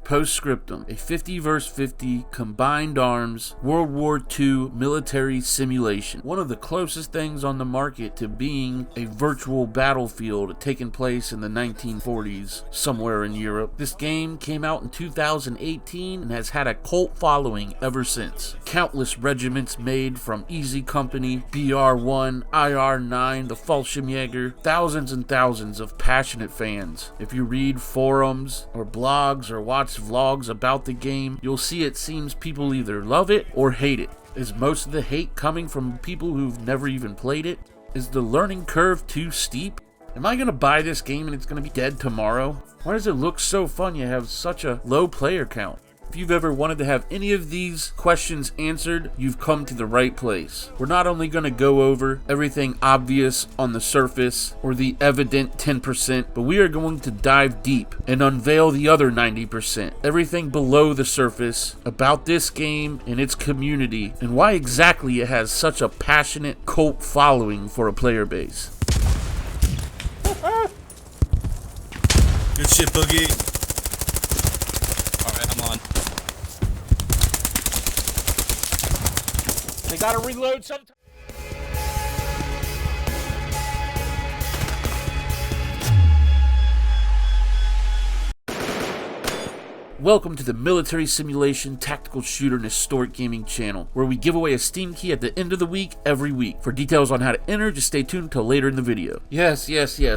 Post-Scriptum, a 50 vs 50 combined arms World War II military simulation. One of the closest things on the market to being a virtual battlefield taking place in the 1940s somewhere in Europe. This game came out in 2018 and has had a cult following ever since. Countless regiments made from Easy Company, BR1, IR9, the Fallschirmjäger, thousands and thousands of passionate fans. If you read forums or blogs or watch vlogs about the game, you'll see it seems people either love it or hate it. Is most of the hate coming from people who've never even played it? Is the learning curve too steep? Am I gonna buy this game and it's gonna be dead tomorrow? Why does it look so fun you have such a low player count? If you've ever wanted to have any of these questions answered, you've come to the right place. We're not only going to go over everything obvious on the surface or the evident 10%, but we are going to dive deep and unveil the other 90%. Everything below the surface about this game and its community and why exactly it has such a passionate cult following for a player base. Good shit, Boogie. Alright, I'm on. They gotta reload sometimes. Welcome to the Military Simulation Tactical Shooter and Historic Gaming channel, where we give away a Steam key at the end of the week every week. For details on how to enter, just stay tuned until later in the video. Yes,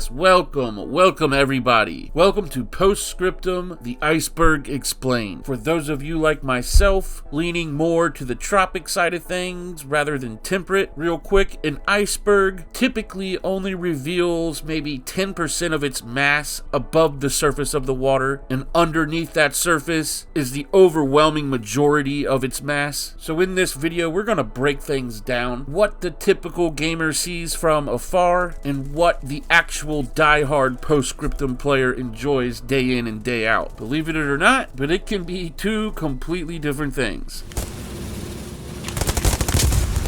welcome everybody. Welcome to Post-Scriptum, the Iceberg Explained. For those of you like myself, leaning more to the tropic side of things rather than temperate, real quick, an iceberg typically only reveals maybe 10% of its mass above the surface of the water, and underneath that surface is the overwhelming majority of its mass. So in this video, we're gonna break things down, what the typical gamer sees from afar, and what the actual die-hard Post-Scriptum player enjoys day in and day out. Believe it or not, but it can be two completely different things.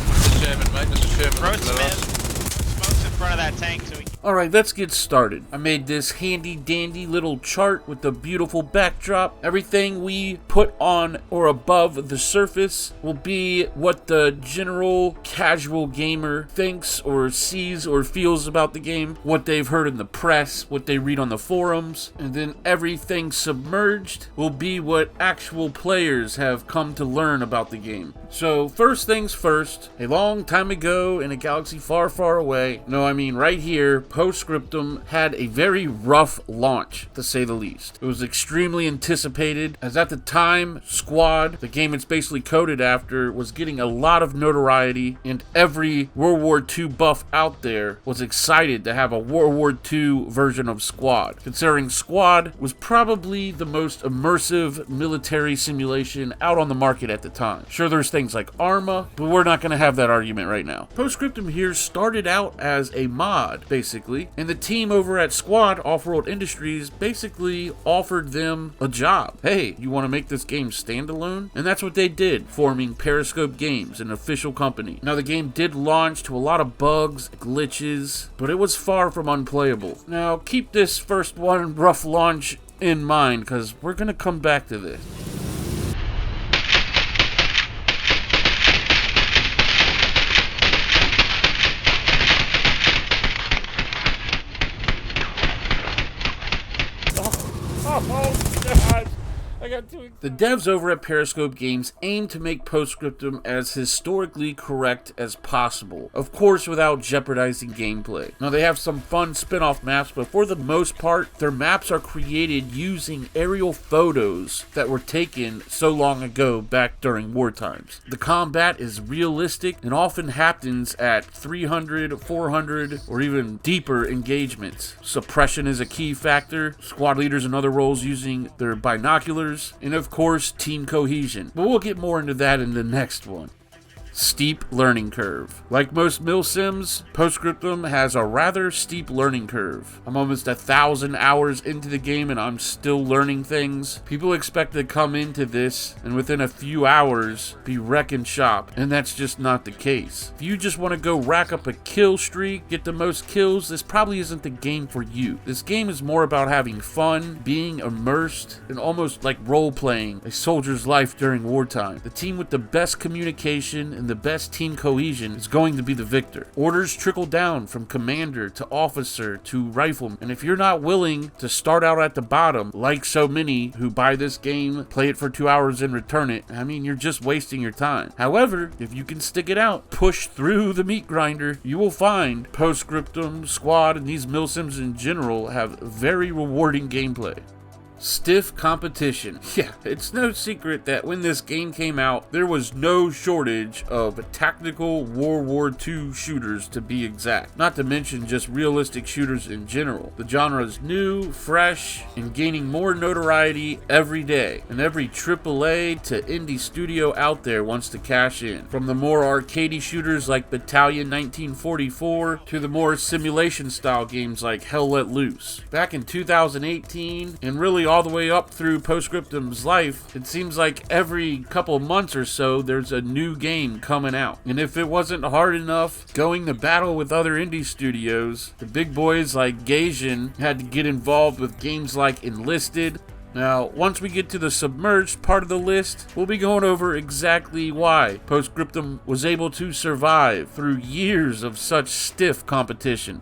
Mr. Chairman, mate, Mr. Chairman. Throw smokes in front of that tank so we can... Alright, let's get started. I made this handy dandy little chart with the beautiful backdrop. Everything we put on or above the surface will be what the general casual gamer thinks or sees or feels about the game, what they've heard in the press, what they read on the forums, and then everything submerged will be what actual players have come to learn about the game. So first things first, a long time ago in a galaxy far, far away, no, I mean right here, Post-Scriptum had a very rough launch, to say the least. It was extremely anticipated, as at the time, Squad, the game it's basically coded after, was getting a lot of notoriety, and every World War II buff out there was excited to have a World War II version of Squad, considering Squad was probably the most immersive military simulation out on the market at the time. Sure, there's things like Arma, but we're not going to have that argument right now. Post-Scriptum here started out as a mod, basically, and the team over at Squad Off-World Industries basically offered them a job. Hey, you want to make this game standalone? And that's what they did, forming Periscope Games, an official company. Now, the game did launch to a lot of bugs, glitches, but it was far from unplayable. Now, keep this first one rough launch in mind, because we're going to come back to this. Oh, God. I got too excited. The devs over at Periscope Games aim to make Post-Scriptum as historically correct as possible, of course without jeopardizing gameplay. Now, they have some fun spin-off maps, but for the most part, their maps are created using aerial photos that were taken so long ago back during war times. The combat is realistic and often happens at 300, 400, or even deeper engagements. Suppression is a key factor, squad leaders and other roles using their binoculars, and of course team cohesion, but we'll get more into that in the next one. Steep learning curve. Like most Mil-Sims, Post-Scriptum has a rather steep learning curve. I'm almost 1,000 hours into the game and I'm still learning things. People expect to come into this and within a few hours be wrecking shop, and that's just not the case. If you just want to go rack up a kill streak, get the most kills, this probably isn't the game for you. This game is more about having fun, being immersed, and almost like role-playing a soldier's life during wartime. The team with the best communication and the best team cohesion is going to be the victor. Orders trickle down from commander to officer to rifleman, and if you're not willing to start out at the bottom, like so many who buy this game, play it for 2 hours and return it, I mean, you're just wasting your time. However, if you can stick it out, push through the meat grinder, you will find Post-Scriptum, Squad, and these Mil-Sims in general have very rewarding gameplay. Stiff competition. Yeah, it's no secret that when this game came out, there was no shortage of tactical World War II shooters, to be exact. Not to mention just realistic shooters in general. The genre is new, fresh, and gaining more notoriety every day. And every AAA to indie studio out there wants to cash in. From the more arcadey shooters like Battalion 1944 to the more simulation style games like Hell Let Loose. Back in 2018, and really all the way up through Post-Scriptum's life, it seems like every couple months or so there's a new game coming out. And if it wasn't hard enough going to battle with other indie studios, the big boys like Gasian had to get involved with games like Enlisted. Now, once we get to the submerged part of the list, we'll be going over exactly why Post-Scriptum was able to survive through years of such stiff competition.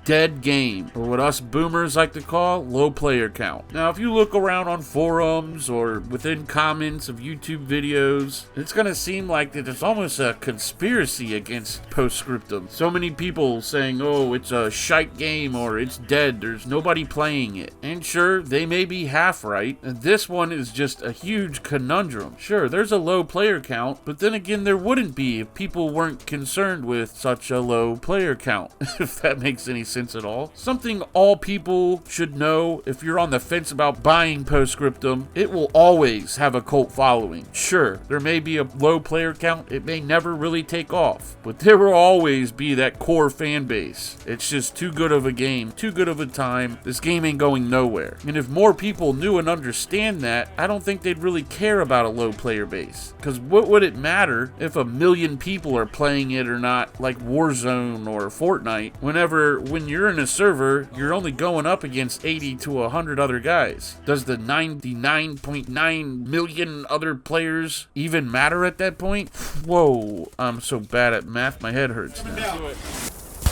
Dead game, or what us boomers like to call low player count. Now, if you look around on forums or within comments of YouTube videos, it's gonna seem like that there's almost a conspiracy against Post-Scriptum. So many people saying, oh, it's a shite game or it's dead, there's nobody playing it. And sure, they may be half right, and this one is just a huge conundrum. Sure, there's a low player count, but then again, there wouldn't be if people weren't concerned with such a low player count, if that makes any sense at all. Something all people should know if you're on the fence about buying Post-Scriptum, it will always have a cult following. Sure, there may be a low player count, it may never really take off, but there will always be that core fan base. It's just too good of a game, too good of a time. This game ain't going nowhere. And if more people knew and understand that, I don't think they'd really care about a low player base. Because what would it matter if 1 million people are playing it or not, like Warzone or Fortnite, when you're in a server, you're only going up against 80 to 100 other guys. Does the 99.9 million other players even matter at that point? Whoa, I'm so bad at math, my head hurts now.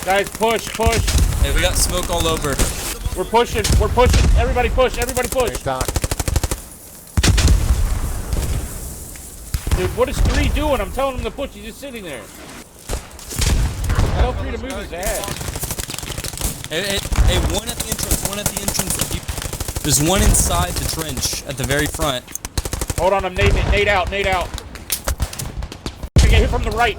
Guys, push. Hey, we got smoke all over. We're pushing. Everybody push. Dude, what is 3 doing? I'm telling him to push. He's just sitting there. Tell 3 to move his ass. Hey, one at the entrance. There's one inside the trench at the very front. Hold on, I'm nading it. Nade out. I get hit from the right,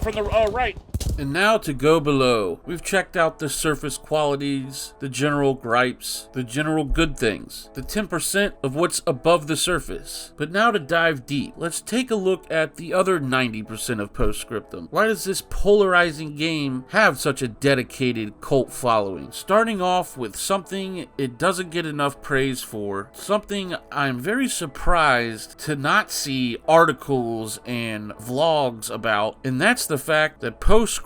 right. And now to go below. We've checked out the surface qualities, the general gripes, the general good things, the 10% of what's above the surface. But now to dive deep, let's take a look at the other 90% of Post-Scriptum. Why does this polarizing game have such a dedicated cult following? Starting off with something it doesn't get enough praise for, something I'm very surprised to not see articles and vlogs about, and that's the fact that Post-Scriptum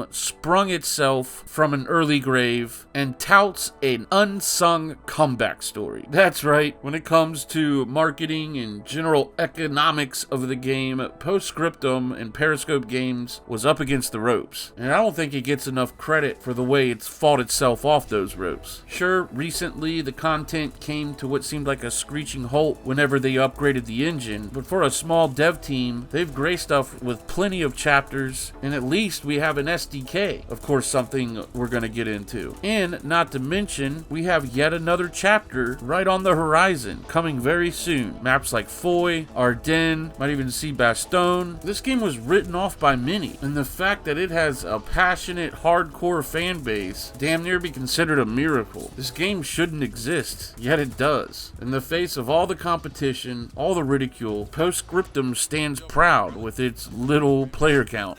sprung itself from an early grave and touts an unsung comeback story. That's right, when it comes to marketing and general economics of the game, Post-Scriptum and Periscope Games was up against the ropes. And I don't think it gets enough credit for the way it's fought itself off those ropes. Sure, recently the content came to what seemed like a screeching halt whenever they upgraded the engine, but for a small dev team, they've graced us with plenty of chapters, and at least we we have an SDK, of course, something we're going to get into. And not to mention, we have yet another chapter right on the horizon, coming very soon. Maps like Foy, Ardennes, might even see Bastogne. This game was written off by many, and the fact that it has a passionate, hardcore fan base damn near be considered a miracle. This game shouldn't exist, yet it does. In the face of all the competition, all the ridicule, Post-Scriptum stands proud with its little player count.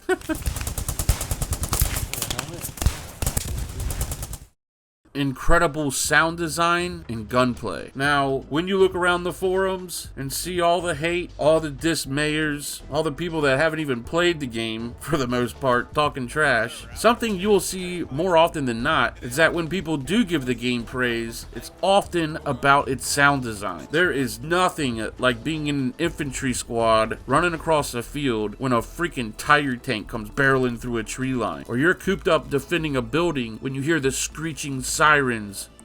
Incredible sound design and gunplay. Now, when you look around the forums and see all the hate, all the dismayers, all the people that haven't even played the game, for the most part, talking trash, something you will see more often than not is that when people do give the game praise, it's often about its sound design. There is nothing like being in an infantry squad running across a field when a freaking tire tank comes barreling through a tree line, or you're cooped up defending a building when you hear the screeching sirens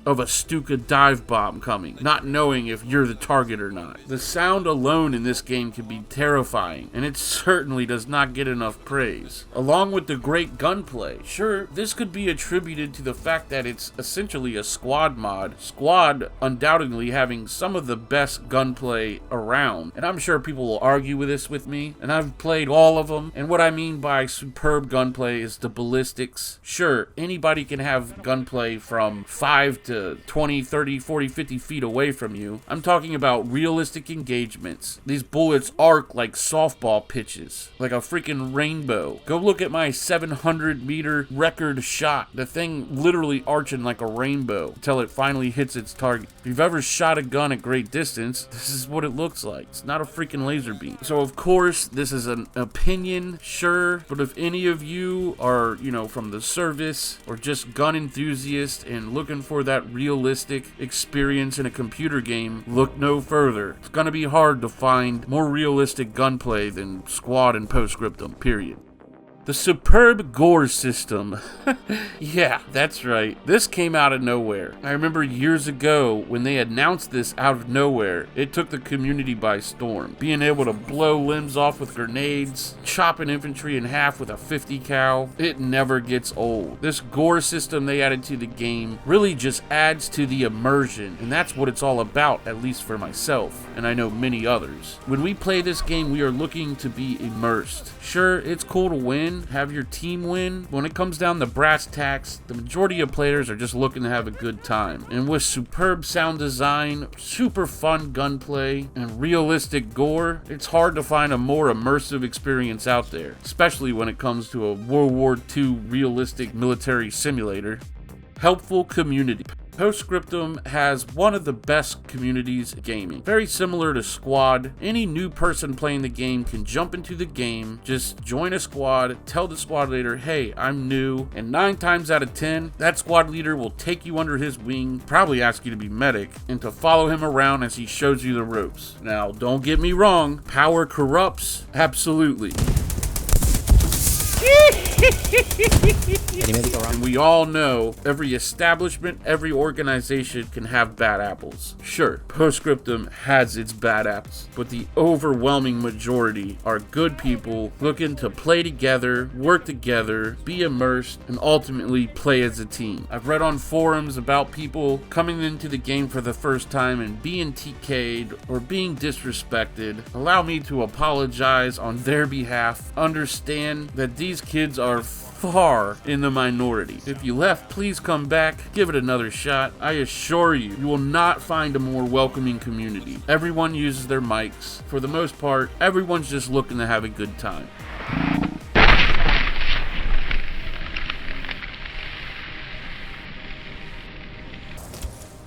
of a Stuka dive bomb coming, not knowing if you're the target or not. The sound alone in this game can be terrifying, and it certainly does not get enough praise. Along with the great gunplay, sure, this could be attributed to the fact that it's essentially a squad mod. Squad undoubtedly having some of the best gunplay around, and I'm sure people will argue with this with me, and I've played all of them, and what I mean by superb gunplay is the ballistics. Sure, anybody can have gunplay from 5 to 20, 30, 40, 50 feet away from you. I'm talking about realistic engagements. These bullets arc like softball pitches, like a freaking rainbow. Go look at my 700-meter record shot. The thing literally arching like a rainbow until it finally hits its target. If you've ever shot a gun at great distance, this is what it looks like. It's not a freaking laser beam. So of course, this is an opinion, sure, but if any of you are, from the service or just gun enthusiasts and looking for that realistic experience in a computer game, look no further. It's gonna be hard to find more realistic gunplay than Squad and Post-Scriptum, period. The superb Gore system. Yeah, that's right. This came out of nowhere. I remember years ago when they announced this out of nowhere, it took the community by storm. Being able to blow limbs off with grenades, chopping infantry in half with a 50 cal, it never gets old. This Gore system they added to the game really just adds to the immersion, and that's what it's all about, at least for myself, and I know many others. When we play this game, we are looking to be immersed. Sure, it's cool to win, have your team win. When it comes down to brass tacks, the majority of players are just looking to have a good time. And with superb sound design, super fun gunplay, and realistic gore, it's hard to find a more immersive experience out there, especially when it comes to a World War II realistic military simulator. Helpful community. Post-Scriptum has one of the best communities in gaming. Very similar to Squad, any new person playing the game can jump into the game, just join a squad, tell the squad leader, hey, I'm new, and 9 times out of 10, that squad leader will take you under his wing, probably ask you to be medic, and to follow him around as he shows you the ropes. Now, don't get me wrong, power corrupts, absolutely. And we all know every establishment, every organization can have bad apples. Sure, Post-Scriptum has its bad apples, but the overwhelming majority are good people looking to play together, work together, be immersed, and ultimately play as a team. I've read on forums about people coming into the game for the first time and being TK'd or being disrespected. Allow me to apologize on their behalf. Understand that these kids are far in the minority. If you left, please come back, give it another shot. I assure you, you will not find a more welcoming community. Everyone uses their mics. For the most part, everyone's just looking to have a good time.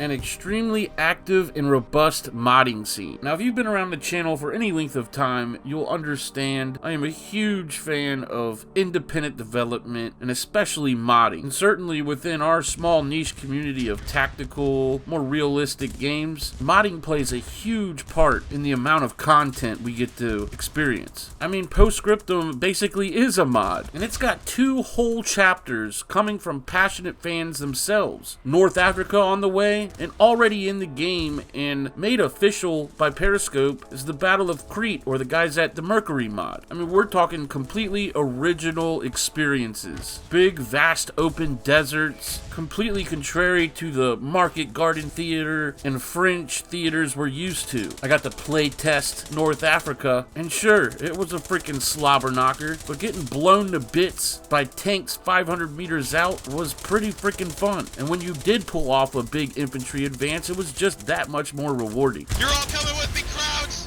An extremely active and robust modding scene. Now, if you've been around the channel for any length of time, you'll understand I am a huge fan of independent development and especially modding. And certainly within our small niche community of tactical, more realistic games, modding plays a huge part in the amount of content we get to experience. I mean, Post-Scriptum basically is a mod, and it's got 2 whole chapters coming from passionate fans themselves. North Africa on the way, and already in the game and made official by Periscope is the Battle of Crete, or the guys at the Mercury mod. I mean, we're talking completely original experiences. Big, vast, open deserts, completely contrary to the Market Garden Theater and French theaters we're used to. I got to play test North Africa, and sure, it was a freaking slobber knocker, but getting blown to bits by tanks 500 meters out was pretty freaking fun. And when you did pull off a big infantry advance, it was just that much more rewarding. You're all coming with me, crowds!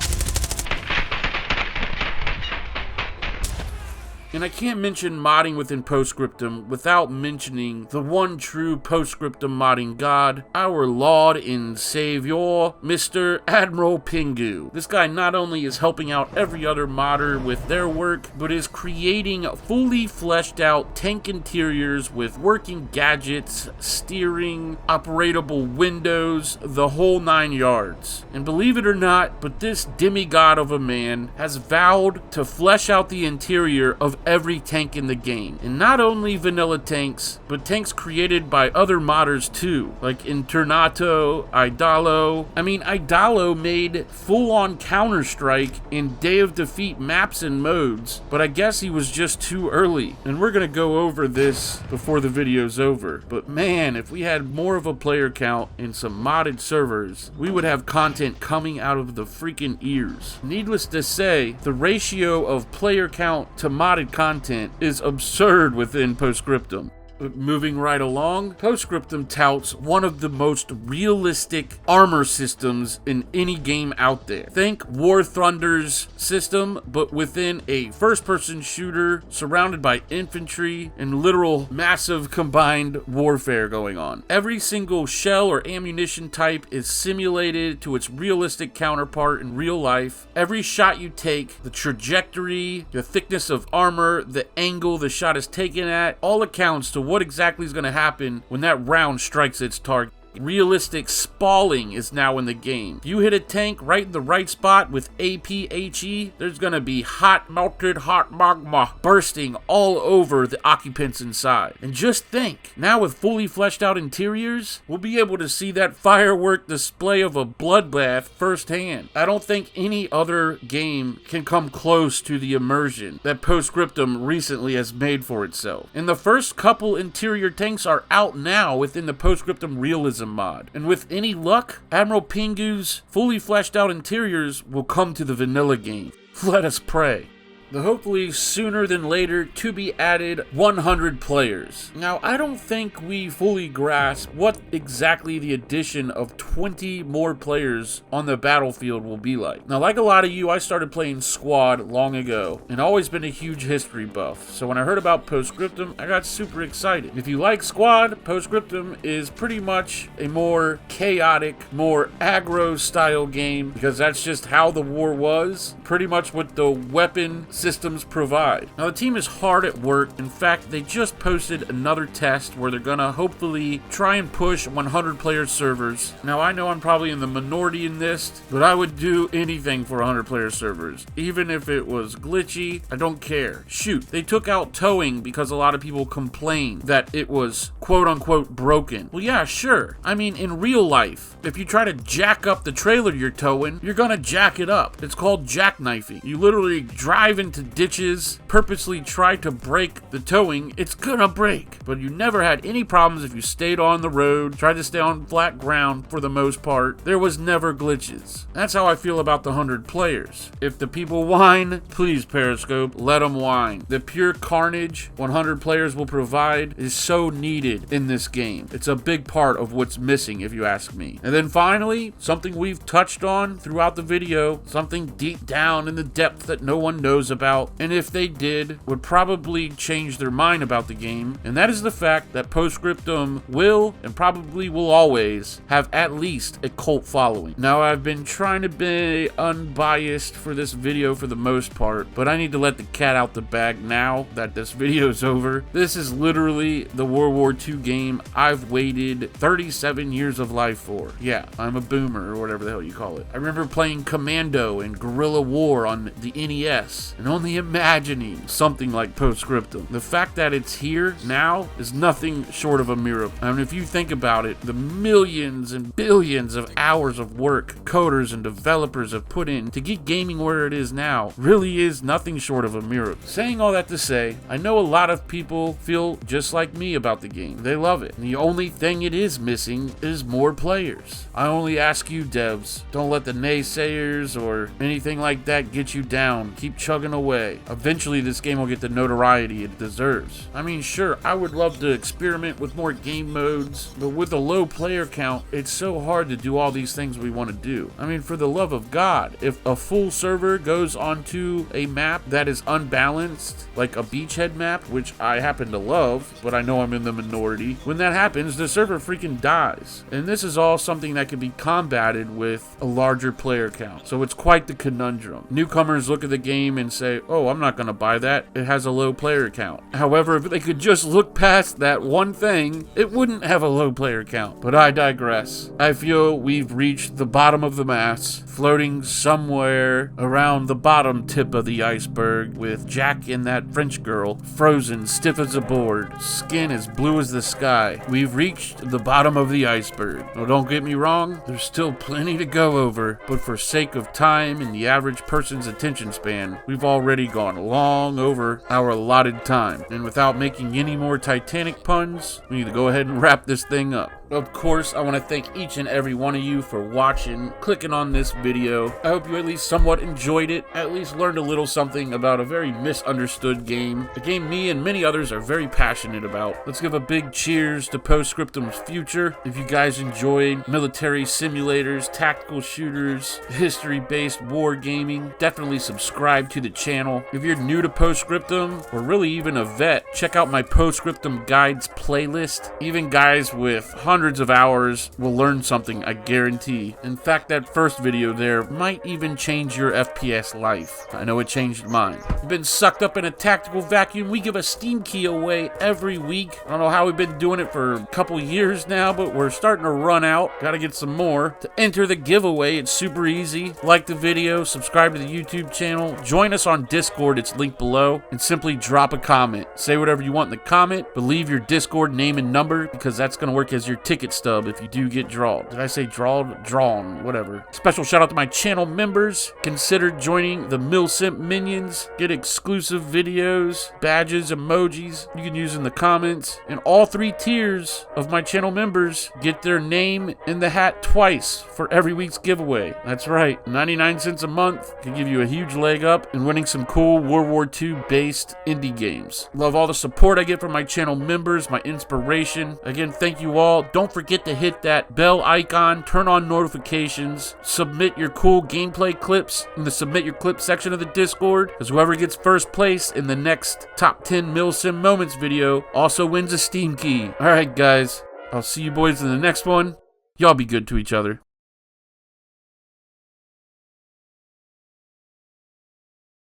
And I can't mention modding within Post-Scriptum without mentioning the one true Post-Scriptum modding god, our Lord and Savior, Mr. Admiral Pingu. This guy not only is helping out every other modder with their work, but is creating fully fleshed out tank interiors with working gadgets, steering, operatable windows, the whole 9 yards. And believe it or not, but this demigod of a man has vowed to flesh out the interior of every tank in the game. And not only vanilla tanks, but tanks created by other modders too, like Internato, Idalo. I mean, Idalo made full-on Counter-Strike in Day of Defeat maps and modes, but I guess he was just too early. And we're gonna go over this before the video's over. But man, if we had more of a player count in some modded servers, we would have content coming out of the freaking ears. Needless to say, the ratio of player count to modded content is absurd within Post-Scriptum. Moving right along, Post-Scriptum touts one of the most realistic armor systems in any game out there. Think War Thunder's system, but within a first-person shooter surrounded by infantry and literal massive combined warfare going on. Every single shell or ammunition type is simulated to its realistic counterpart in real life. Every shot you take, the trajectory, the thickness of armor, the angle the shot is taken at, all accounts to what exactly is going to happen when that round strikes its target. Realistic spalling is now in the game. If you hit a tank right in the right spot with APHE, there's gonna be melted hot magma bursting all over the occupants inside. And just think, now with fully fleshed out interiors, we'll be able to see that firework display of a bloodbath firsthand. I don't think any other game can come close to the immersion that Post-Scriptum recently has made for itself. And the first couple interior tanks are out now within the Post-Scriptum realism mod. And with any luck, Admiral Pingu's fully fleshed out interiors will come to the vanilla game. Let us pray. The hopefully sooner than later to be added 100 players. Now, I don't think we fully grasp what exactly the addition of 20 more players on the battlefield will be like. Now, like a lot of you, I started playing Squad long ago and always been a huge history buff. So when I heard about Post-Scriptum, I got super excited. If you like Squad, Post-Scriptum is pretty much a more chaotic, more aggro style game, because that's just how the war was. Pretty much what the weapon systems provide. Now, the team is hard at work. In fact, they just posted another test where they're gonna hopefully try and push 100 player servers. Now, I know I'm probably in the minority in this, but I would do anything for 100 player servers. Even if it was glitchy, I don't care. Shoot, they took out towing because a lot of people complained that it was quote unquote broken. Well, yeah, sure. I mean, in real life, if you try to jack up the trailer you're towing, you're gonna jack it up. It's called jackknifing. You literally drive into ditches, purposely try to break the towing, it's gonna break. But you never had any problems if you stayed on the road, tried to stay on flat ground for the most part. There was never glitches. That's how I feel about the 100 players. If the people whine, please Periscope, let them whine. The pure carnage 100 players will provide is so needed in this game. It's a big part of what's missing, if you ask me. And then finally, something we've touched on throughout the video, something deep down in the depth that no one knows about, and if they did, would probably change their mind about the game, and that is the fact that Post-Scriptum will, and probably will always, have at least a cult following. Now, I've been trying to be unbiased for this video for the most part, but I need to let the cat out the bag now that this video is over. This is literally the World War II game I've waited 37 years of life for. Yeah, I'm a boomer, or whatever the hell you call it. I remember playing Commando and Guerrilla War on the NES, and and only imagining something like Post-Scriptum. The fact that it's here now is nothing short of a miracle. I mean, if you think about it, the millions and billions of hours of work coders and developers have put in to get gaming where it is now really is nothing short of a miracle. Saying all that to say, I know a lot of people feel just like me about the game. They love it. And the only thing it is missing is more players. I only ask you devs, don't let the naysayers or anything like that get you down. Keep chugging away. Eventually this game will get the notoriety it deserves. I mean, sure, I would love to experiment with more game modes, but with a low player count, it's so hard to do all these things we want to do. I mean, for the love of God, if a full server goes onto a map that is unbalanced, like a beachhead map, which I happen to love, but I know I'm in the minority, when that happens, the server freaking dies. And this is all something that can be combated with a larger player count. So it's quite the conundrum. Newcomers look at the game and say, oh, I'm not going to buy that. It has a low player count. However, if they could just look past that one thing, it wouldn't have a low player count. But I digress. I feel we've reached the bottom of the mass, floating somewhere around the bottom tip of the iceberg with Jack and that French girl frozen stiff as a board, skin as blue as the sky. We've reached the bottom of the iceberg. Now, don't get me wrong, there's still plenty to go over, but for sake of time and the average person's attention span, we've already gone long over our allotted time. And without making any more Titanic puns, we need to go ahead and wrap this thing up. Of course, I want to thank each and every one of you for watching, clicking on this video. I hope you at least somewhat enjoyed it, at least learned a little something about a very misunderstood game, a game me and many others are very passionate about. Let's give a big cheers to Post-Scriptum's future. If you guys enjoyed military simulators, tactical shooters, history-based war gaming, definitely subscribe to the channel. If you're new to Post-Scriptum, or really even a vet, check out my Post-Scriptum guides playlist. Even guys with hundreds of hours will learn something, I guarantee. In fact, that first video there might even change your FPS life. I know it changed mine. You've been sucked up in a tactical vacuum. We give a Steam key away every week. I don't know how we've been doing it for a couple years now, but we're starting to run out. Gotta get some more. To enter the giveaway, it's super easy. Like the video, subscribe to the YouTube channel, join us on Discord, it's linked below, and simply drop a comment. Say whatever you want in the comment, but leave your Discord name and number, because that's gonna work as your ticket stub if you do get drawed. Did I say drawed? Drawn, whatever. Special shout out to my channel members. Consider joining the Mil-Simp minions. Get exclusive videos, badges, emojis you can use in the comments. And all 3 tiers of my channel members get their name in the hat twice for every week's giveaway. That's right, 99 cents a month can give you a huge leg up in winning some cool World War II based indie games. Love all the support I get from my channel members, my inspiration. Again, thank you all. Don't forget to hit that bell icon, turn on notifications, submit your cool gameplay clips in the submit your clip section of the Discord, because whoever gets first place in the next top 10 Mil-Sim moments video also wins a Steam key. Alright guys, I'll see you boys in the next one. Y'all be good to each other.